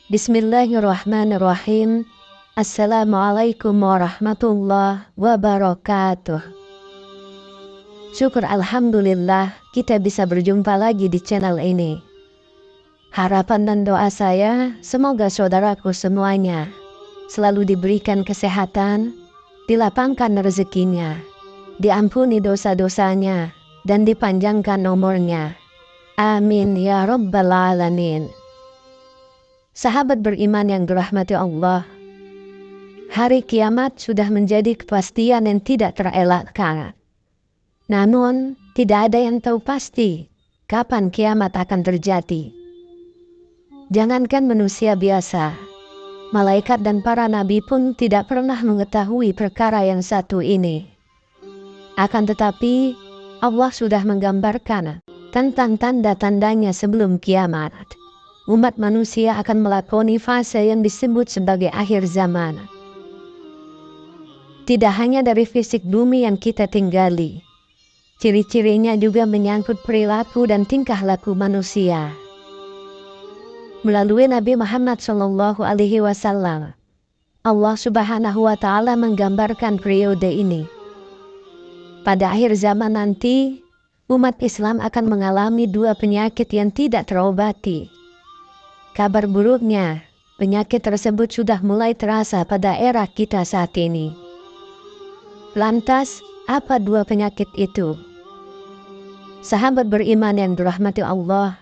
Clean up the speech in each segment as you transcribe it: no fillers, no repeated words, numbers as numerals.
Bismillahirrahmanirrahim. Assalamualaikum warahmatullahi wabarakatuh. Syukur alhamdulillah kita bisa berjumpa lagi di channel ini. Harapan dan doa saya semoga saudaraku semuanya selalu diberikan kesehatan, dilapangkan rezekinya, diampuni dosa-dosanya, dan dipanjangkan umurnya. Amin ya rabbal alamin. Sahabat beriman yang dirahmati Allah, hari kiamat sudah menjadi kepastian yang tidak terelakkan. Namun, tidak ada yang tahu pasti kapan kiamat akan terjadi. Jangankan manusia biasa, malaikat dan para nabi pun tidak pernah mengetahui perkara yang satu ini. Akan tetapi, Allah sudah menggambarkan tentang tanda-tandanya sebelum kiamat. Umat manusia akan melakoni fase yang disebut sebagai akhir zaman. Tidak hanya dari fisik bumi yang kita tinggali, ciri-cirinya juga menyangkut perilaku dan tingkah laku manusia. Melalui Nabi Muhammad SAW, Allah Subhanahu wa Ta'ala menggambarkan periode ini. Pada akhir zaman nanti, umat Islam akan mengalami dua penyakit yang tidak terobati. Kabar buruknya, penyakit tersebut sudah mulai terasa pada era kita saat ini. Lantas, apa dua penyakit itu? Sahabat beriman yang dirahmati Allah,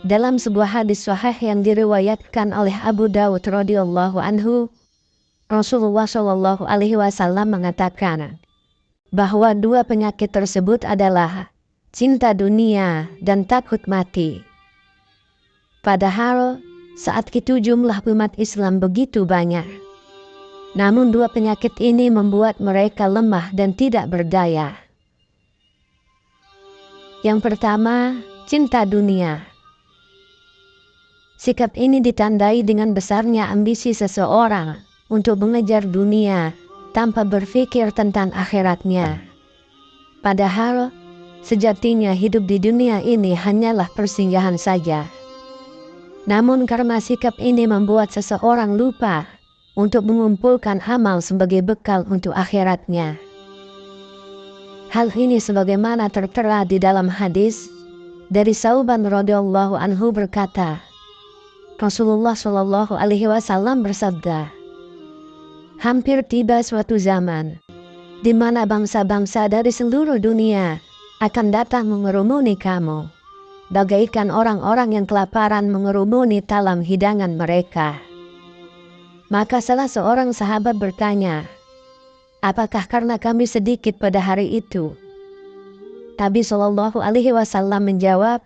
dalam sebuah hadis sahih yang diriwayatkan oleh Abu Dawud radhiyallahu anhu, Rasulullah SAW mengatakan bahwa dua penyakit tersebut adalah cinta dunia dan takut mati. Padahal saat itu jumlah umat Islam begitu banyak. Namun dua penyakit ini membuat mereka lemah dan tidak berdaya. Yang pertama, cinta dunia. Sikap ini ditandai dengan besarnya ambisi seseorang untuk mengejar dunia tanpa berpikir tentang akhiratnya. Padahal sejatinya hidup di dunia ini hanyalah persinggahan saja. Namun karena sikap ini membuat seseorang lupa untuk mengumpulkan amal sebagai bekal untuk akhiratnya. Hal ini sebagaimana tertera di dalam hadis dari Sauban radhiyallahu anhu berkata, Rasulullah SAW bersabda, hampir tiba suatu zaman di mana bangsa-bangsa dari seluruh dunia akan datang mengerumuni kamu, bagaikan orang-orang yang kelaparan mengerumuni talam hidangan mereka. Maka salah seorang sahabat bertanya, apakah karena kami sedikit pada hari itu? Nabi SAW menjawab,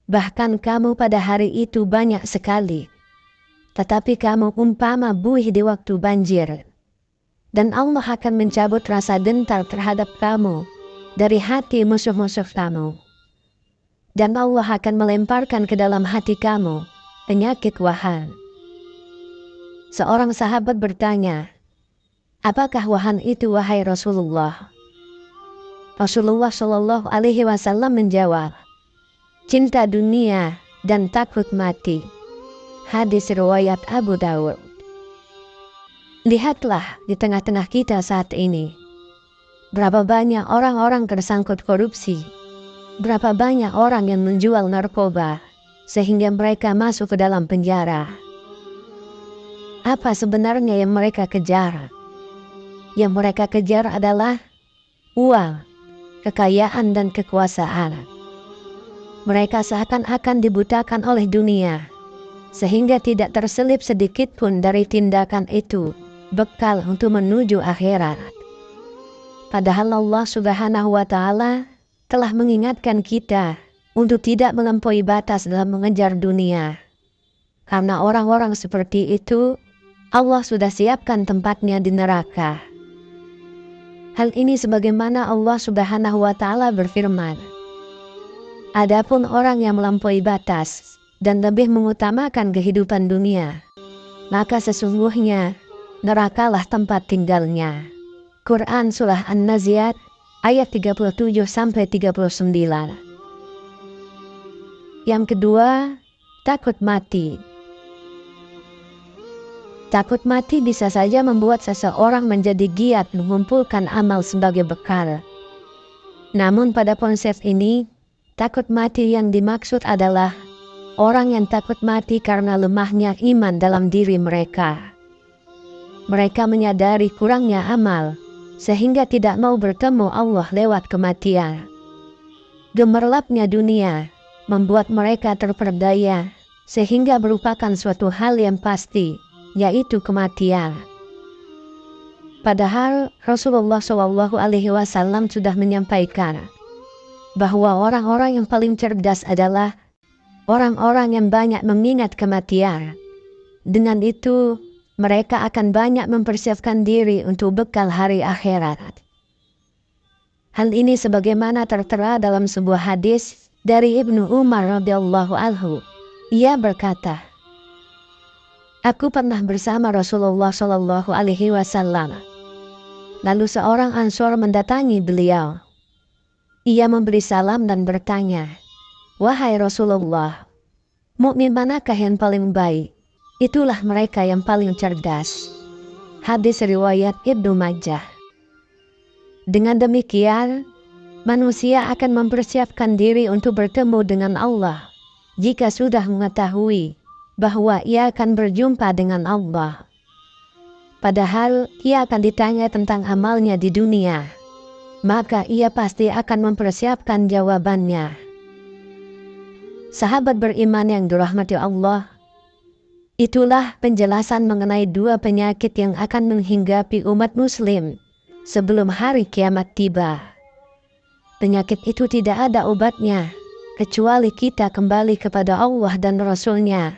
bahkan kamu pada hari itu banyak sekali, tetapi kamu umpama buih di waktu banjir. Dan Allah akan mencabut rasa dengki terhadap kamu dari hati musuh-musuh kamu. Dan Allah akan melemparkan ke dalam hati kamu penyakit wahan. Seorang sahabat bertanya, apakah wahan itu wahai Rasulullah? Rasulullah SAW menjawab, cinta dunia dan takut mati. Hadis riwayat Abu Dawud. Lihatlah di tengah-tengah kita saat ini, berapa banyak orang-orang tersangkut korupsi. Berapa banyak orang yang menjual narkoba sehingga mereka masuk ke dalam penjara. Apa sebenarnya yang mereka kejar? Yang mereka kejar adalah uang, kekayaan dan kekuasaan. Mereka seakan-akan dibutakan oleh dunia sehingga tidak terselip sedikit pun dari tindakan itu bekal untuk menuju akhirat. Padahal Allah Subhanahu wa Ta'ala telah mengingatkan kita untuk tidak melampaui batas dalam mengejar dunia. Karena orang-orang seperti itu, Allah sudah siapkan tempatnya di neraka. Hal ini sebagaimana Allah Subhanahu wa Ta'ala berfirman, "Adapun orang yang melampaui batas dan lebih mengutamakan kehidupan dunia, maka sesungguhnya nerakalah tempat tinggalnya." Quran Surah An-Nazi'at ayat 37-39. Yang kedua, takut mati. Takut mati bisa saja membuat seseorang menjadi giat mengumpulkan amal sebagai bekal. Namun pada konsep ini, takut mati yang dimaksud adalah orang yang takut mati karena lemahnya iman dalam diri mereka. Mereka menyadari kurangnya amal, sehingga tidak mau bertemu Allah lewat kematian. Gemerlapnya dunia membuat mereka terperdaya, sehingga merupakan suatu hal yang pasti, yaitu kematian. Padahal Rasulullah SAW sudah menyampaikan bahwa orang-orang yang paling cerdas adalah orang-orang yang banyak mengingat kematian. Dengan itu, mereka akan banyak mempersiapkan diri untuk bekal hari akhirat. Hal ini sebagaimana tertera dalam sebuah hadis dari Ibnu Umar radhiyallahu anhu. Ia berkata, "Aku pernah bersama Rasulullah SAW. Lalu seorang Ansor mendatangi beliau. Ia memberi salam dan bertanya, 'Wahai Rasulullah, mukmin manakah yang paling baik?' Itulah mereka yang paling cerdas." Hadis riwayat Ibnu Majah. Dengan demikian, manusia akan mempersiapkan diri untuk bertemu dengan Allah jika sudah mengetahui bahwa ia akan berjumpa dengan Allah. Padahal ia akan ditanya tentang amalnya di dunia, maka ia pasti akan mempersiapkan jawabannya. Sahabat beriman yang dirahmati Allah, itulah penjelasan mengenai dua penyakit yang akan menghinggapi umat muslim sebelum hari kiamat tiba. Penyakit itu tidak ada obatnya, kecuali kita kembali kepada Allah dan Rasul-Nya,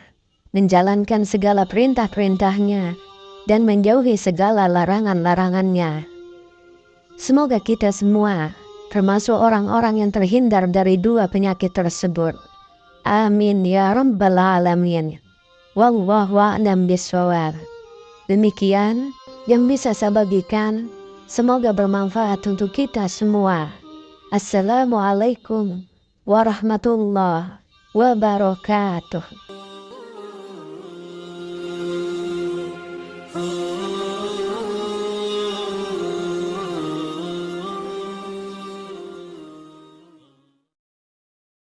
menjalankan segala perintah-perintahnya, dan menjauhi segala larangan-larangannya. Semoga kita semua termasuk orang-orang yang terhindar dari dua penyakit tersebut. Amin ya rabbal alamin. Wallahu a'lam bishawab. Demikian yang bisa saya bagikan, semoga bermanfaat untuk kita semua. Assalamualaikum warahmatullahi wabarakatuh.